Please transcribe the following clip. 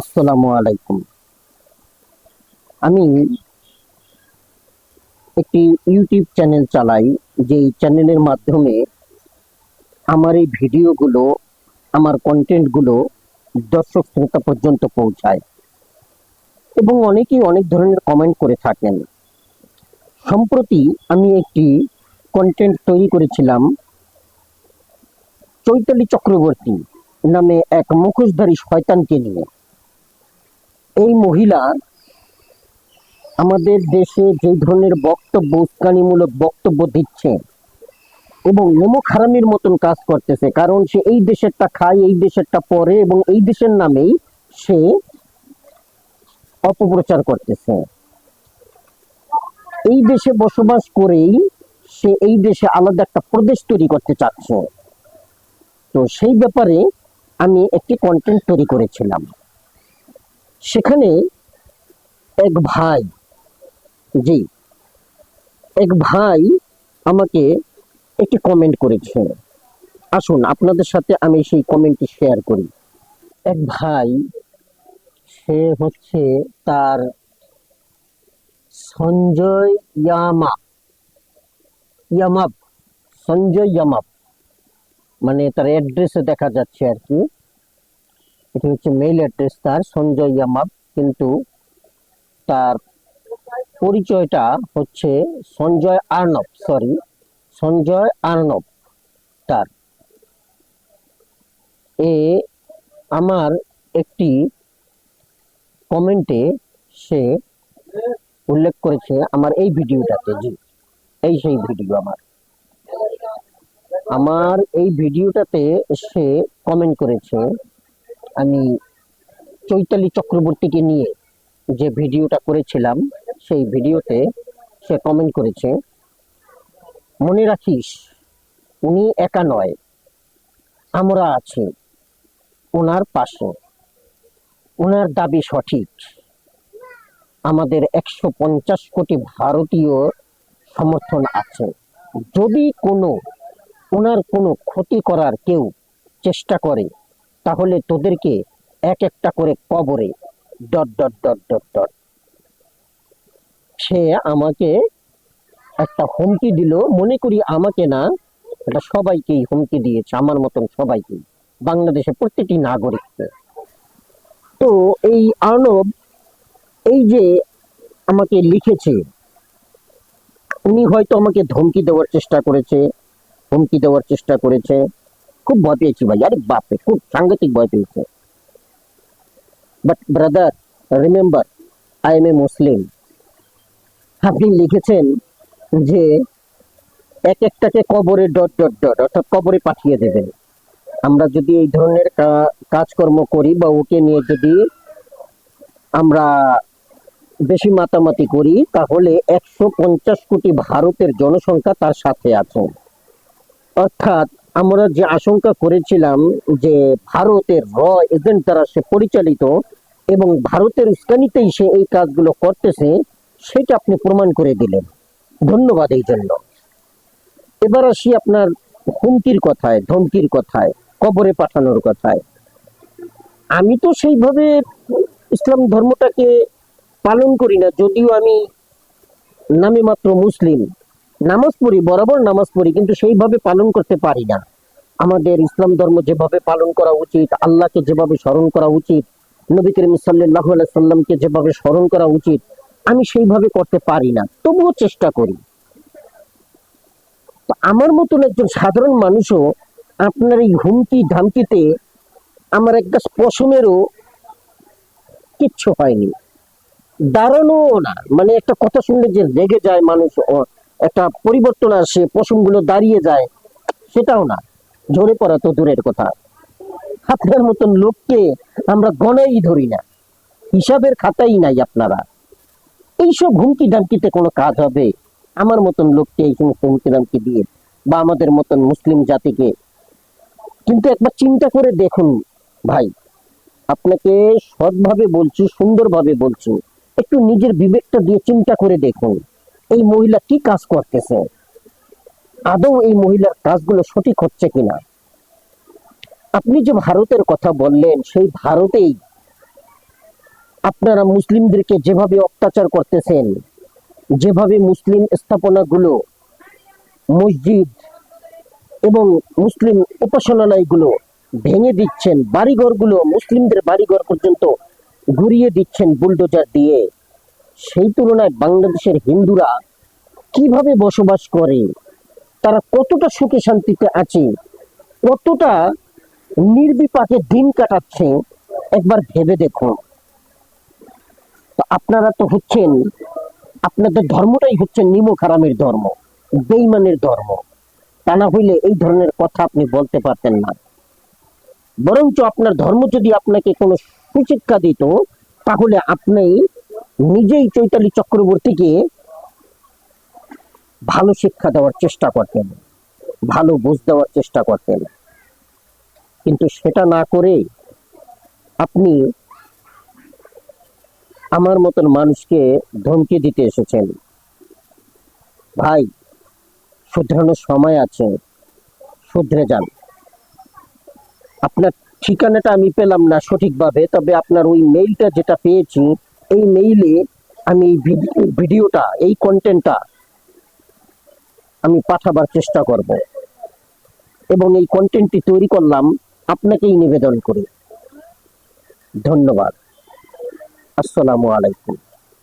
আসসালামু আলাইকুম। আমি একটি ইউটিউব চ্যানেল চালাই, যেই চ্যানেলের মাধ্যমে আমার এই ভিডিওগুলো, আমার কন্টেন্টগুলো দর্শক শ্রোতা পর্যন্ত পৌঁছায় এবং অনেকেই অনেক ধরনের কমেন্ট করে থাকেন। সম্প্রতি আমি একটি কন্টেন্ট তৈরি করেছিলাম চৈতালি চক্রবর্তী নামে এক মুখোশধারী শয়তানকে নিয়ে। এই মহিলা আমাদের দেশে যে ধরনের বক্তব্য, উস্কানিমূলক বক্তব্য দিচ্ছে এবং নেমো খারামির মতন কাজ করতেছে, কারণ সে এই দেশেরটা খায়, এই দেশেরটা পরে এবং এই দেশের নামেই সে অপপ্রচার করতেছে। এই দেশে বসবাস করেই সে এই দেশে আলাদা একটা প্রদেশ তৈরি করতে চাচ্ছে। তো সেই ব্যাপারে আমি একটি কন্টেন্ট তৈরি করেছিলাম। সেখানে এক ভাই, জি, এক ভাই আমাকে একটি কমেন্ট করেছে। আসুন আপনাদের সাথে আমি সেই কমেন্টটি শেয়ার করি। এক ভাই, সে হচ্ছে তার সঞ্জয় ইয়ামাপ, সঞ্জয় ইয়ামাপ, মানে তার অ্যাড্রেসে দেখা যাচ্ছে আর কি, এটা হচ্ছে মেইল অ্যাড্রেস তার সঞ্জয় ইয়ামাপ, কিন্তু তার পরিচয়টা হচ্ছে সঞ্জয় আর্নব। তার এ আমার একটি কমেন্টে সে উল্লেখ করেছে আমার এই ভিডিওটাতে, জি, এই সেই ভিডিও আমার এই ভিডিওটাতে সে কমেন্ট করেছে। আমি চৈতালি চক্রবর্তীকে নিয়ে যে ভিডিওটা করেছিলাম, সেই ভিডিওতে সে কমেন্ট করেছে, মনে রাখিস উনি একা নয়, আমরা আছি ওনার পাশে, ওনার দাবি সঠিক, আমাদের 150 কোটি ভারতীয় সমর্থন আছে। যদি ওনার কোনো ক্ষতি করার কেউ চেষ্টা করে, তাহলে তোদেরকে এক একটা করে কবরে dot dot dot dot dot. সে আমাকে একটা হুমকি দিল, মনে করি আমাকে না, এটা সবাইকেই হুমকি দিয়েছে, আমার মতন সবাইকেই, বাংলাদেশের প্রত্যেকটি নাগরিককে। তো এই আর্নব, এই যে আমাকে লিখেছে, উনি হয়তো আমাকে হুমকি দেওয়ার চেষ্টা করেছে। খুব ভয় পেয়েছি ভাই, আরে বাপরে, খুব সাংঘাতিক ভয় পেয়েছে। But brother, remember, I am a Muslim. আপনি লিখেছেন যে এক একটাকে কবরে ডট ডট ডট, অর্থাৎ কবরে পাঠিয়ে দেবেন। আমরা যদি এই ধরনের কাজকর্ম করি বা ওকে নিয়ে যদি আমরা বেশি মাতামাতি করি, তাহলে 150 কোটি ভারতের জনসংখ্যা তার সাথে আছে। অর্থাৎ আমরা যে আশঙ্কা করেছিলাম যে ভারতের এজেন্ট দ্বারা সে পরিচালিত এবং ভারতের উস্কানিতেই সে এই কাজগুলো করতেছে, সেটা আপনি প্রমাণ করে দিলেন, ধন্যবাদ এই জন্য। এবার আসি আপনার হুমকির কথায়, ধমকির কথায়, কবরে পাঠানোর কথায়। আমি তো সেইভাবে ইসলাম ধর্মটাকে পালন করি না, যদিও আমি নামে মাত্র মুসলিম, নামাজ পড়ি, বরাবর নামাজ পড়ি, কিন্তু সেইভাবে পালন করতে পারি না। আমাদের ইসলাম ধর্ম যেভাবে পালন করা উচিত, আল্লাহকে যেভাবে স্মরণ করা উচিত, নবী করিম সাল্লাল্লাহু আলাইহি সাল্লামকে যেভাবে স্মরণ করা উচিত, আমি সেইভাবে করতে পারি না, তবুও চেষ্টা করি। তো আমার মতন একজন সাধারণ মানুষও আপনার এই হুমকি ধামকিতে আমার একটা পশমেরও কিচ্ছু হয়নি, দাঁড়ানো না, মানে একটা কথা শুনলে যে রেগে যায় মানুষ, একটা পরিবর্তন আসে, পশমগুলো দাঁড়িয়ে যায়, সেটাও না। ঝরে পড়া তো দূরের কথা, আপনার মতন লোককে আমরা গণাই ধরি না, হিসাবের খাতাই নাই আপনারা। এইসব হুমকি ধামকিতে কোনো কাজ হবে? আমার মতন লোককে এই সমস্ত হুমকি ধামকি দিয়ে, বা আমাদের মতন মুসলিম জাতিকে? কিন্তু একবার চিন্তা করে দেখুন ভাই, আপনাকে সৎভাবে বলছি, সুন্দরভাবে বলছি, একটু নিজের বিবেকটা দিয়ে চিন্তা করে দেখুন, এই মহিলা কি কাজ করতেছে, আদৌ এই মহিলার কাজগুলো সঠিক হচ্ছে কিনা। আপনি যে ভারতের কথা বললেন, সেই ভারতেই আপনারা মুসলিমদেরকে যেভাবে অত্যাচার করতেছেন, যেভাবে মুসলিম স্থাপনাগুলো, মসজিদ এবং মুসলিম উপাসনালয়গুলো ভেঙে দিচ্ছেন, বাড়িঘরগুলো, মুসলিমদের বাড়িঘর পর্যন্ত গুড়িয়ে দিচ্ছেন বুলডোজার দিয়ে, সেই তুলনায় বাংলাদেশের হিন্দুরা কিভাবে বসবাস করে, তারা কতটা সুখে শান্তিতে আছে, কতটা নির্বিপাকে দিন কাটাচ্ছে, একবার ভেবে দেখুন। তো আপনারা তো হচ্ছেন, আপনাদের ধর্মটাই হচ্ছে নিমক হারামের ধর্ম, বেঈমানের ধর্ম। তা না হইলে এই ধরনের কথা আপনি বলতে পারতেন না। বরঞ্চ আপনার ধর্ম যদি আপনাকে কোনো সুশিক্ষা দিত, তাহলে আপনি নিজেই চৈতালি চক্রবর্তীকে ভালো শিক্ষা দেওয়ার চেষ্টা করতেন, ভালো বুঝ দেওয়ার চেষ্টা করতেন। কিন্তু সেটা না করে আপনি আমার মতন মানুষকে ধমকি দিতে এসেছেন। ভাই, শুধরানোর সময় আছে, শুধরে যান। আপনার ঠিকানাটা আমি পেলাম না সঠিকভাবে, তবে আপনার ওই মেইলটা যেটা পেয়েছি, এই মেইলে আমি এই ভিডিওটা, এই কন্টেন্টটা আমি পাঠাবার চেষ্টা করব, এবং এই কন্টেন্টটি তৈরি করলাম আপনাকেই নিবেদন করি। ধন্যবাদ। আসসালামু আলাইকুম।